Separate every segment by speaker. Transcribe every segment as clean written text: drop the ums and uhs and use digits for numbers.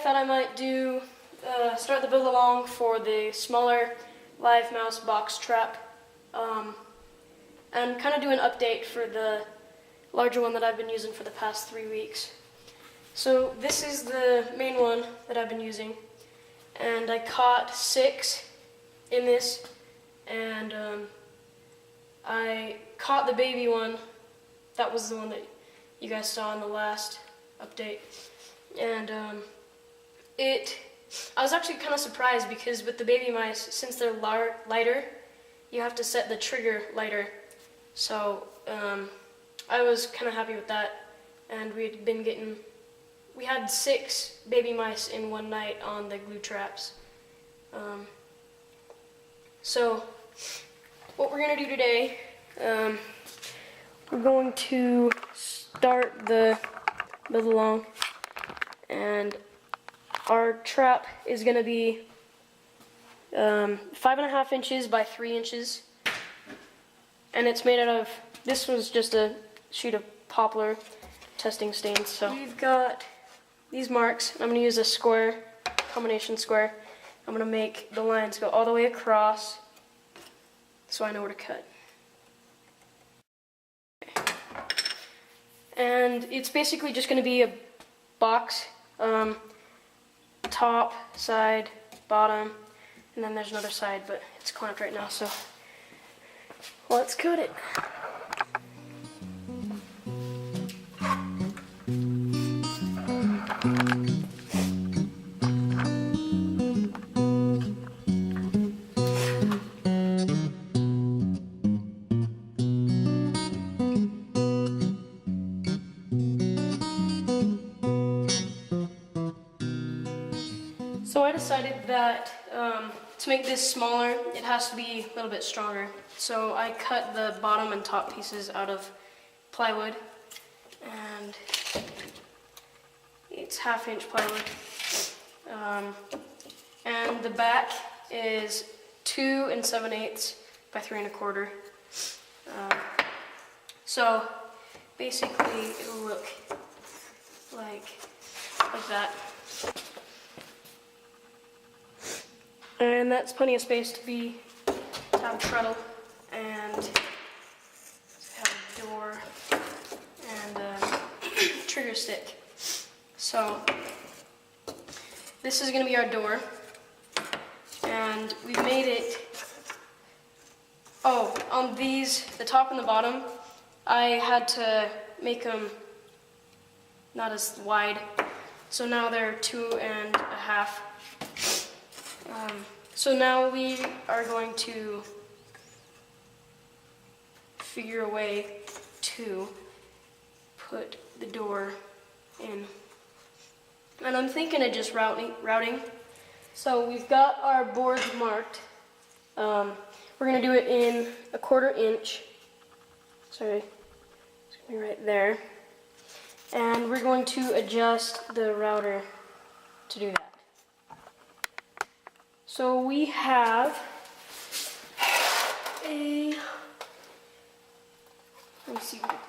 Speaker 1: thought I might do start the build along for the smaller live mouse box trap, and kind of do an update for the larger one that I've been using for the past 3 weeks. So this is the main one that I've been using, and I caught 6 in this, and I caught the baby one. That was the one that you guys saw in the last update, and I was actually kind of surprised because with the baby mice, since they're lighter, you have to set the trigger lighter. So I was kind of happy with that, and we had 6 baby mice in one night on the glue traps. So what we're gonna do today, we're going to start the build along, and our trap is going to be 5.5 inches by 3 inches, and it's made out of, this was just a sheet of poplar testing stains. So we've got these marks. I'm going to use a square, combination square. I'm going to make the lines go all the way across so I know where to cut. And it's basically just going to be a box, top, side, bottom, and then there's another side, but it's clamped right now, so let's cut it. So I decided that to make this smaller, it has to be a little bit stronger. So I cut the bottom and top pieces out of plywood, and it's 1/2 inch plywood. And the back is 2 7/8 by 3 1/4. So basically it'll look like that. And that's plenty of space to have a treadle and to have a door and a trigger stick. So this is going to be our door, and we've made it, on these, the top and the bottom, I had to make them not as wide, so now they're 2 1/2. So now we are going to figure a way to put the door in. And I'm thinking of just routing. So we've got our boards marked. We're going to do it in 1/4 inch. Sorry, it's going to be right there. And we're going to adjust the router to do that. So we have let me see what it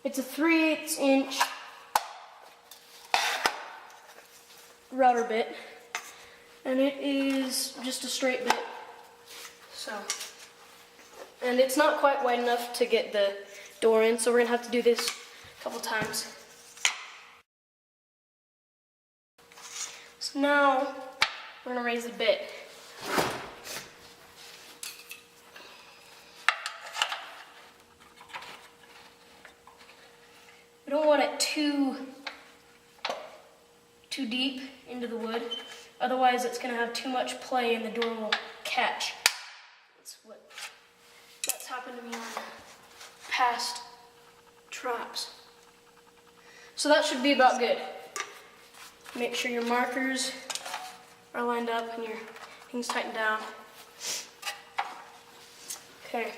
Speaker 1: is. It's a 3/8 inch router bit, and it is just a straight bit. So, and it's not quite wide enough to get the door in, so we're gonna have to do this a couple times. So now we're gonna raise the bit. We don't want it too deep into the wood, otherwise it's gonna have too much play and the door will catch. That's happened to me on past traps. So that should be about good. Make sure your markers are lined up and your things tightened down. Okay,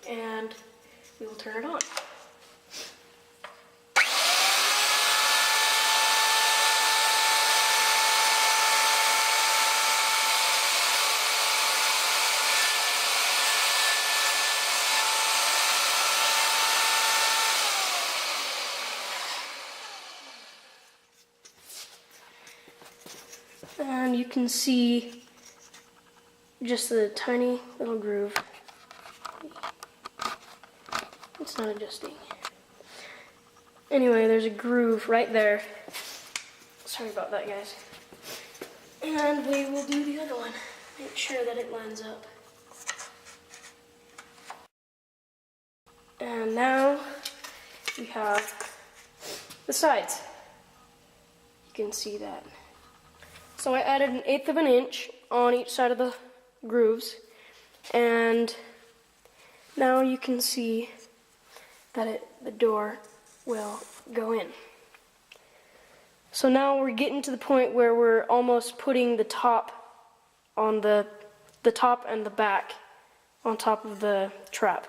Speaker 1: and we will turn it on. can see just the tiny little groove. It's not adjusting. Anyway, there's a groove right there. Sorry about that, guys. And we will do the other one. Make sure that it lines up. And now we have the sides. You can see that. So I added 1/8 of an inch on each side of the grooves, and now you can see that the door will go in. So now we're getting to the point where we're almost putting the top on the top and the back on top of the trap.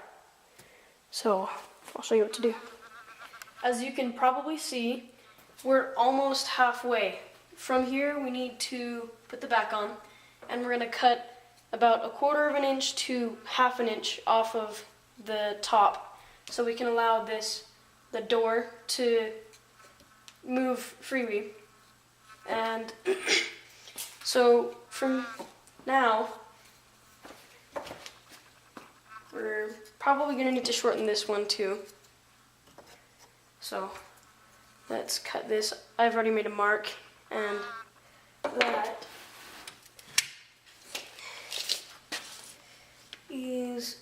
Speaker 1: So I'll show you what to do. As you can probably see, we're almost halfway. From here we need to put the back on, and we're going to cut about 1/4 of an inch to 1/2 an inch off of the top so we can allow the door to move freely. And so from now we're probably going to need to shorten this one too. So let's cut this. I've already made a mark, and that is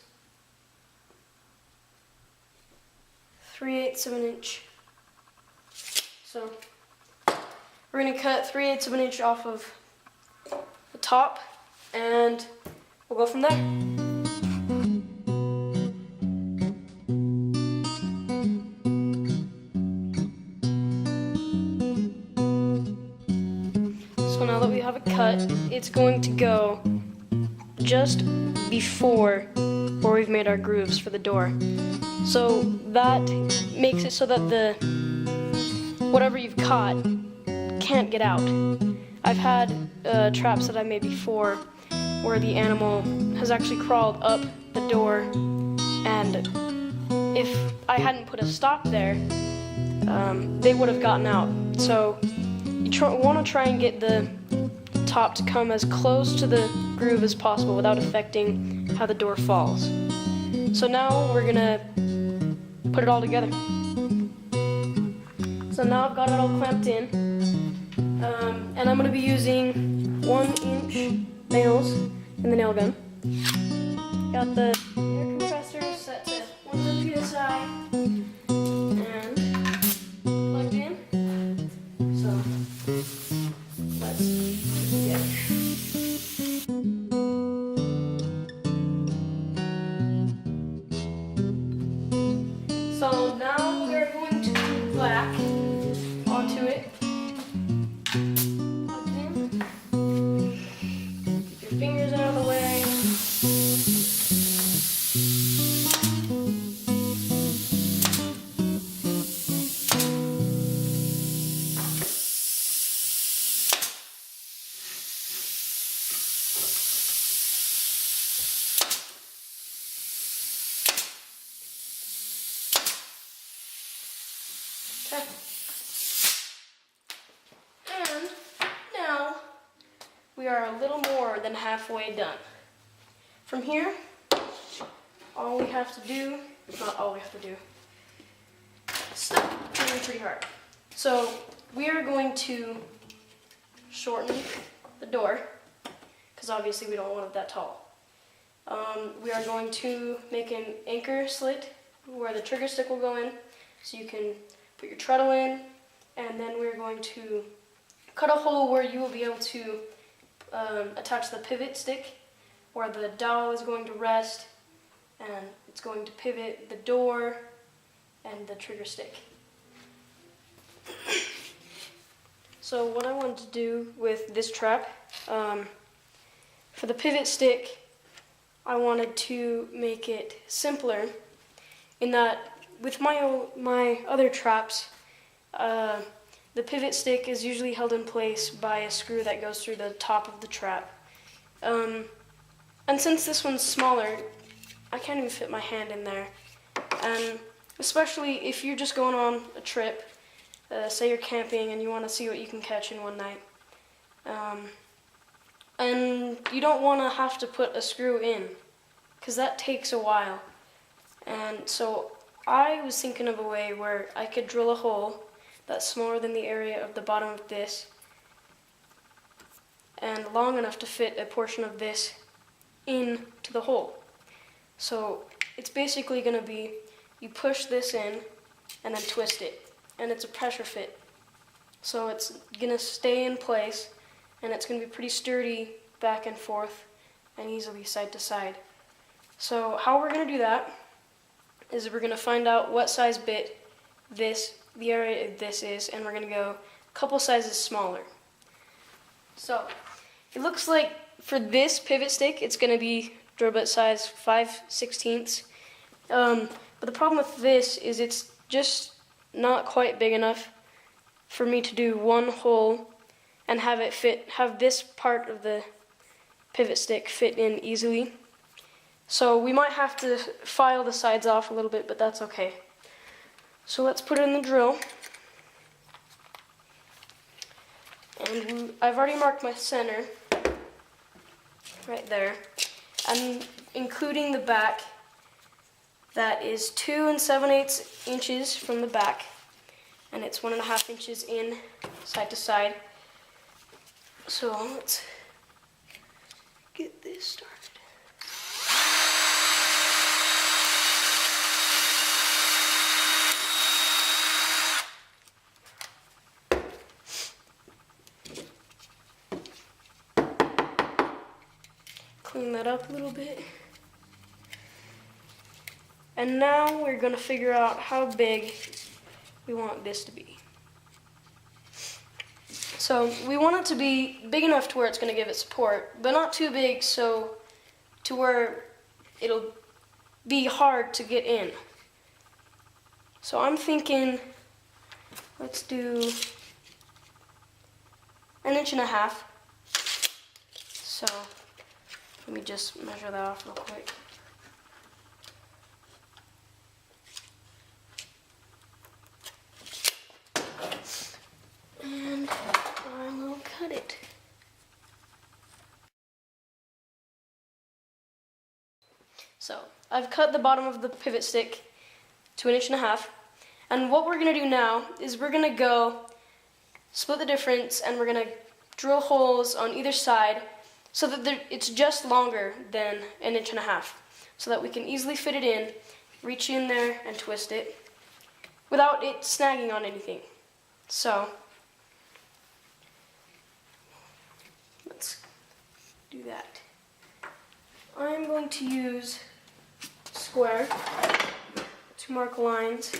Speaker 1: 3/8 of an inch. So we're going to cut 3/8 of an inch off of the top, and we'll go from there. So now that we have it cut, it's going to go just before where we've made our grooves for the door. So that makes it so that whatever you've caught can't get out. I've had traps that I made before where the animal has actually crawled up the door, and if I hadn't put a stop there, they would have gotten out. So you want to try and get the top to come as close to the groove as possible without affecting how the door falls. So now we're gonna put it all together. So now I've got it all clamped in, and I'm gonna be using 1-inch nails in the nail gun. Got the air compressor set to 100 psi and plugged in. So let's put it together. So now we are going to put black onto it. Plugged in. Keep your fingers out of the way. Okay. And now we are a little more than halfway done. From here, all we have to do, not all we have to do, stop doing pretty hard. So we are going to shorten the door, because obviously we don't want it that tall. We are going to make an anchor slit where the trigger stick will go in, so you can put your treadle in, and then we're going to cut a hole where you will be able to attach the pivot stick, where the dowel is going to rest, and it's going to pivot the door and the trigger stick. So what I wanted to do with this trap, for the pivot stick, I wanted to make it simpler in that with my other traps, the pivot stick is usually held in place by a screw that goes through the top of the trap. And since this one's smaller, I can't even fit my hand in there. And especially if you're just going on a trip, say you're camping and you want to see what you can catch in one night, And you don't want to have to put a screw in, because that takes a while. And so I was thinking of a way where I could drill a hole that's smaller than the area of the bottom of this, and long enough to fit a portion of this into the hole. So it's basically going to be, you push this in and then twist it, and it's a pressure fit. So it's going to stay in place, and it's going to be pretty sturdy back and forth and easily side to side. So how we're going to do that is we're going to find out what size bit the area of this is, and we're going to go a couple sizes smaller. So it looks like for this pivot stick, it's going to be drill bit size 5/16. But the problem with this is it's just not quite big enough for me to do one hole and have this part of the pivot stick fit in easily. So we might have to file the sides off a little bit, but that's okay. So let's put it in the drill. And I've already marked my center right there. And including the back, that is 2 7/8 inches from the back, and it's 1.5 inches in side to side. So let's get this started. Clean that up a little bit. And now we're going to figure out how big we want this to be. So we want it to be big enough to where it's going to give it support, but not too big so to where it'll be hard to get in. So I'm thinking, let's do 1.5 inches. So let me just measure that off real quick. And I will cut it. So I've cut the bottom of the pivot stick to 1.5 inches. And what we're going to do now is we're going to go split the difference, and we're going to drill holes on either side so that it's just longer than 1.5 inches, so that we can easily fit it in, reach in there and twist it without it snagging on anything. So let's do that. I'm going to use square to mark lines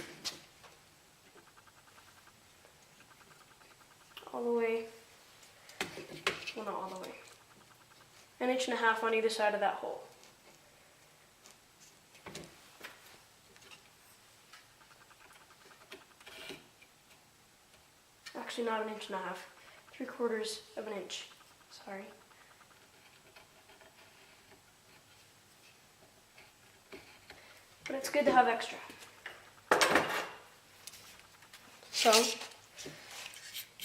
Speaker 1: all the way, well, not all the way, 1.5 inches on either side of that hole. Actually, not 1.5 inches, 3/4 of an inch. Sorry. But it's good to have extra. So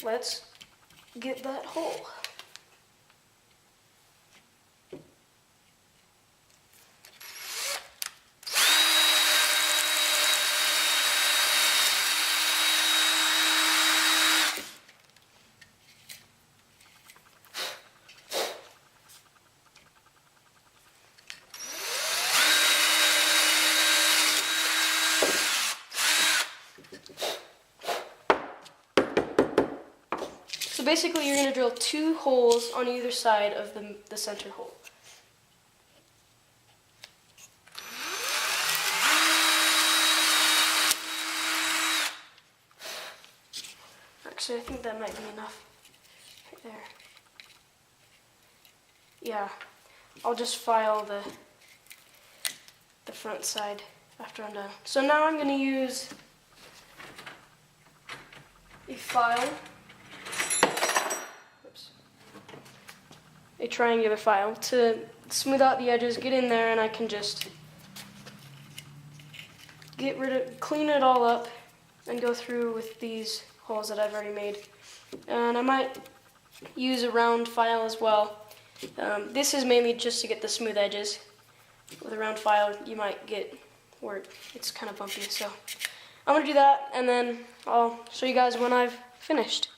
Speaker 1: let's get that hole. So basically you're going to drill 2 holes on either side of the center hole. Actually, I think that might be enough right there. Yeah, I'll just file the front side after I'm done. So now I'm going to use a file. A triangular file to smooth out the edges, get in there, and I can just clean it all up and go through with these holes that I've already made. And I might use a round file as well This is mainly just to get the smooth edges. With a round file, you might get where it's kind of bumpy. So I'm gonna do that, and then I'll show you guys when I've finished.